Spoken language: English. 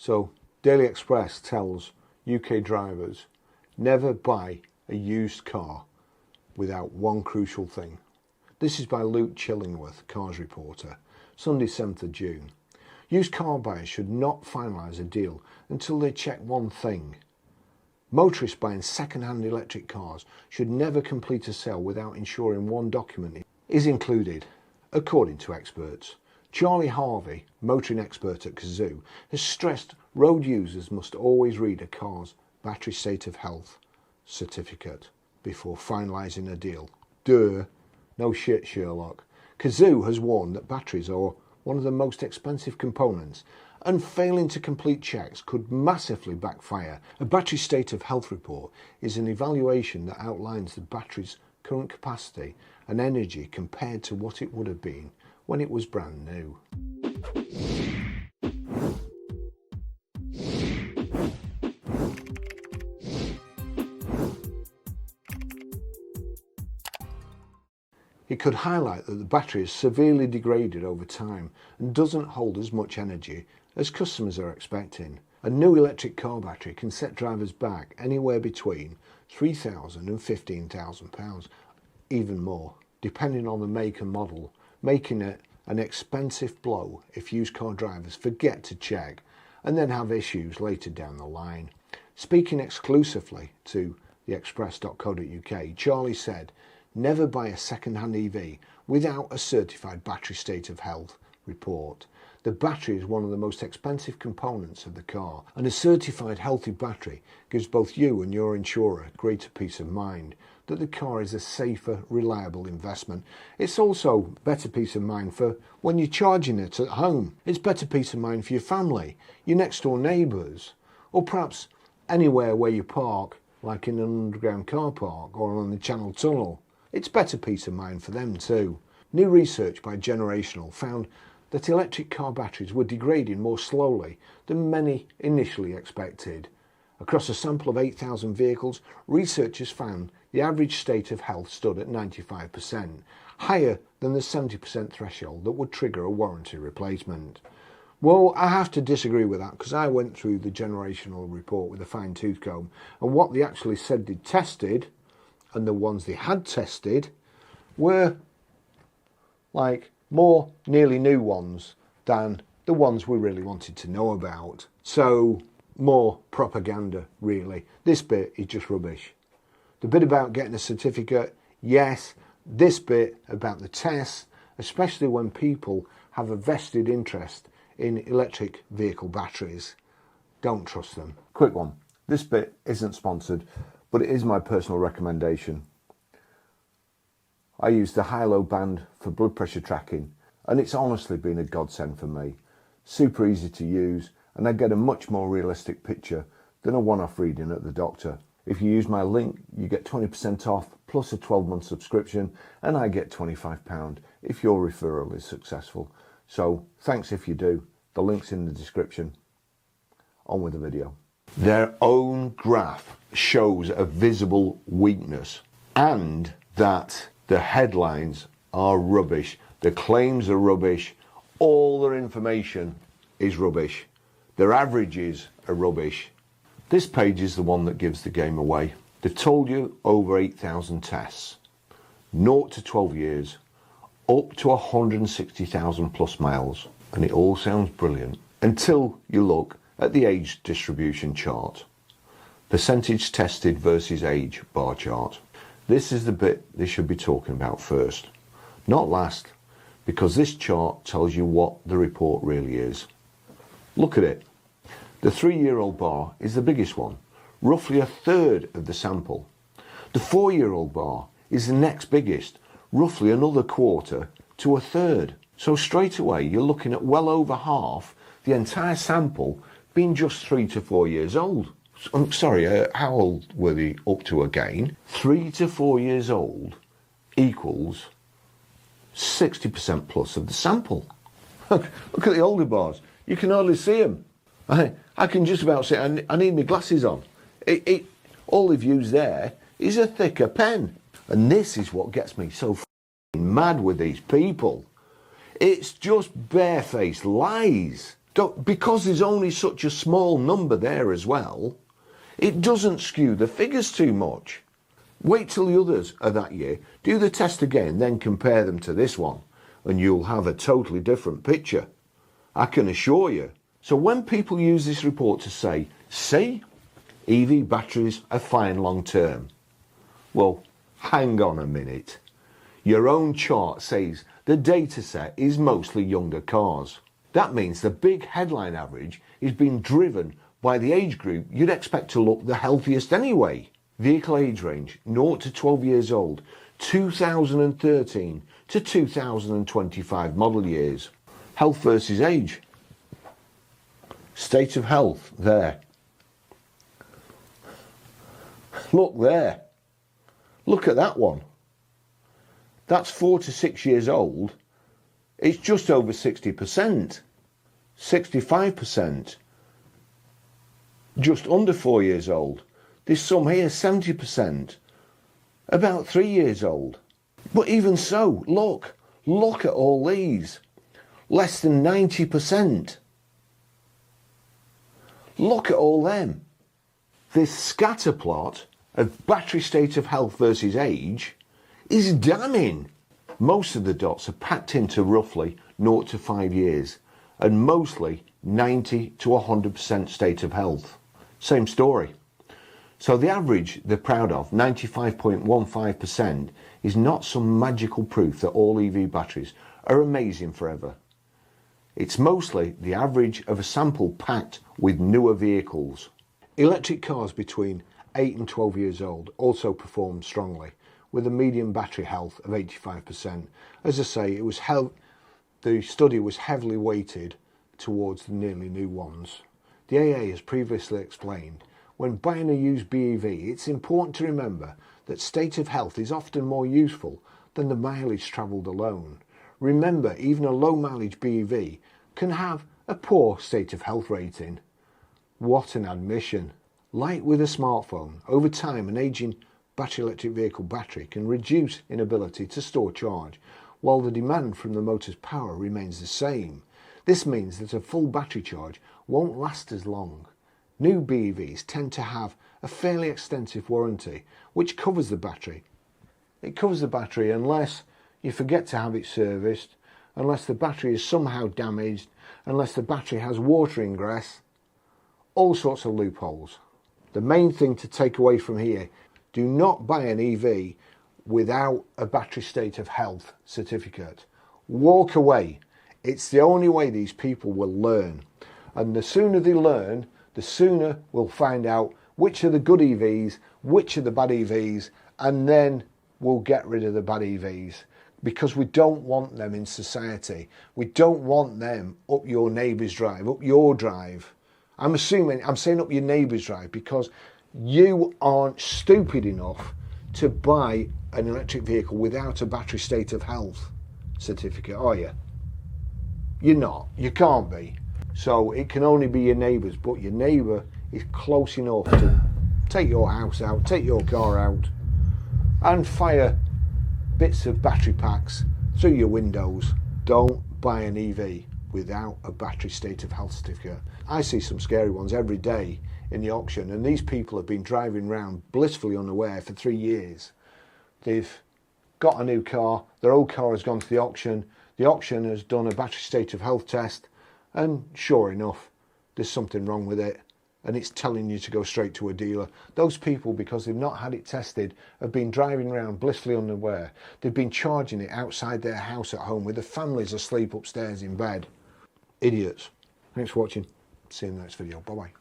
So Daily Express tells UK drivers, never buy a used car without one crucial thing. This is by Luke Chillingworth, Cars Reporter, Sunday 7th of June. Used car buyers should not finalise a deal until they check one thing. Motorists buying second-hand electric cars should never complete a sale without ensuring one document is included, according to experts. Charlie Harvey, motoring expert at Kazoo, has stressed road users must always read a car's battery state of health certificate before finalising a deal. Duh. No shit, Sherlock. Kazoo has warned that batteries are one of the most expensive components, and failing to complete checks could massively backfire. A battery state of health report is an evaluation that outlines the battery's current capacity and energy compared to what it would have been when it was brand new. It could highlight that the battery is severely degraded over time and doesn't hold as much energy as customers are expecting. A new electric car battery can set drivers back anywhere between £3,000 and £15,000, even more, depending on the make and model, making it an expensive blow if used car drivers forget to check and then have issues later down the line. Speaking exclusively to theexpress.co.uk, Charlie said, never buy a second-hand EV without a certified battery state of health report. The battery is one of the most expensive components of the car, and a certified healthy battery gives both you and your insurer greater peace of mind that the car is a safer, reliable investment. It's also better peace of mind for when you're charging it at home. It's better peace of mind for your family, your next door neighbours, or perhaps anywhere where you park, like in an underground car park or on the Channel Tunnel. It's better peace of mind for them too. New research by Generational found that electric car batteries were degrading more slowly than many initially expected. Across a sample of 8,000 vehicles, researchers found the average state of health stood at 95%, higher than the 70% threshold that would trigger a warranty replacement. Well, I have to disagree with that because I went through the Generational report with a fine-tooth comb, and what they actually said they'd tested, and the ones they had tested, were like more nearly new ones than the ones we really wanted to know about. So more propaganda, really. This bit is just rubbish. The bit about getting a certificate, yes. This bit about the tests, especially when people have a vested interest in electric vehicle batteries, don't trust them. Quick one. This bit isn't sponsored, but it is my personal recommendation. I use the high-low band for blood pressure tracking, and it's honestly been a godsend for me. Super easy to use, and I get a much more realistic picture than a one-off reading at the doctor. If you use my link, you get 20% off plus a 12-month subscription, and I get £25 if your referral is successful. So thanks if you do. The link's in the description. On with the video. Their own graph shows a visible weakness, and that the headlines are rubbish, the claims are rubbish, all their information is rubbish, their averages are rubbish. This page is the one that gives the game away. They've told you over 8,000 tests, 0 to 12 years, up to 160,000 plus miles, and it all sounds brilliant until you look at the age distribution chart. Percentage tested versus age bar chart. This is the bit they should be talking about first, not last, because this chart tells you what the report really is. Look at it. The 3-year-old bar is the biggest one, roughly a third of the sample. The 4-year-old bar is the next biggest, roughly another quarter to a third. So straight away you're looking at well over half the entire sample being just 3 to 4 years old. I'm sorry, how old were they up to again? 3 to 4 years old equals 60% plus of the sample. Look at the older bars. You can hardly see them. I can just about see it. I need my glasses on. All they've used there is a thicker pen. And this is what gets me so mad with these people. It's just barefaced lies. Because there's only such a small number there as well, it doesn't skew the figures too much. Wait till the others are that year, do the test again, then compare them to this one, and you'll have a totally different picture. I can assure you. So when people use this report to say, see, EV batteries are fine long term. Well, hang on a minute. Your own chart says the data set is mostly younger cars. That means the big headline average is being driven by the age group you'd expect to look the healthiest anyway. Vehicle age range 0 to 12 years old, 2013 to 2025 model years. Health versus age. State of health, there. Look there. Look at that one. That's 4 to 6 years old. It's just over 60%. 65%. Just under 4 years old. There's some here 70%. About 3 years old. But even so, look at all these. Less than 90%. Look at all them. This scatter plot of battery state of health versus age is damning. Most of the dots are packed into roughly 0 to 5 years and mostly 90 to 100% state of health. Same story. So the average they're proud of, 95.15%, is not some magical proof that all EV batteries are amazing forever. It's mostly the average of a sample packed with newer vehicles. Electric cars between 8 and 12 years old also perform strongly, with a median battery health of 85%. As I say, the study was heavily weighted towards the nearly new ones. The AA has previously explained, when buying a used BEV, it's important to remember that state of health is often more useful than the mileage travelled alone. Remember, even a low mileage BEV can have a poor state of health rating. What an admission. Like with a smartphone, over time an aging battery electric vehicle battery can reduce inability to store charge, while the demand from the motor's power remains the same. This means that a full battery charge won't last as long. New BEVs tend to have a fairly extensive warranty, which covers the battery. It covers the battery unless you forget to have it serviced, unless the battery is somehow damaged, unless the battery has water ingress, all sorts of loopholes. The main thing to take away from here, do not buy an EV without a battery state of health certificate. Walk away. It's the only way these people will learn. And the sooner they learn, the sooner we'll find out which are the good EVs, which are the bad EVs, and then we'll get rid of the bad EVs. Because we don't want them in society. We don't want them up your neighbour's drive, up your drive. I'm saying up your neighbour's drive because you aren't stupid enough to buy an electric vehicle without a battery state of health certificate, are you? You're not. You can't be. So it can only be your neighbour's, but your neighbour is close enough to take your house out, take your car out, and fire bits of battery packs through your windows. Don't buy an EV without a battery state of health certificate. I see some scary ones every day in the auction, and these people have been driving around blissfully unaware for 3 years. They've got a new car, their old car has gone to the auction has done a battery state of health test, and sure enough, there's something wrong with it, and it's telling you to go straight to a dealer. Those people, because they've not had it tested, have been driving around blissfully unaware. They've been charging it outside their house at home with the families asleep upstairs in bed. Idiots. Thanks for watching. See you in the next video. Bye bye.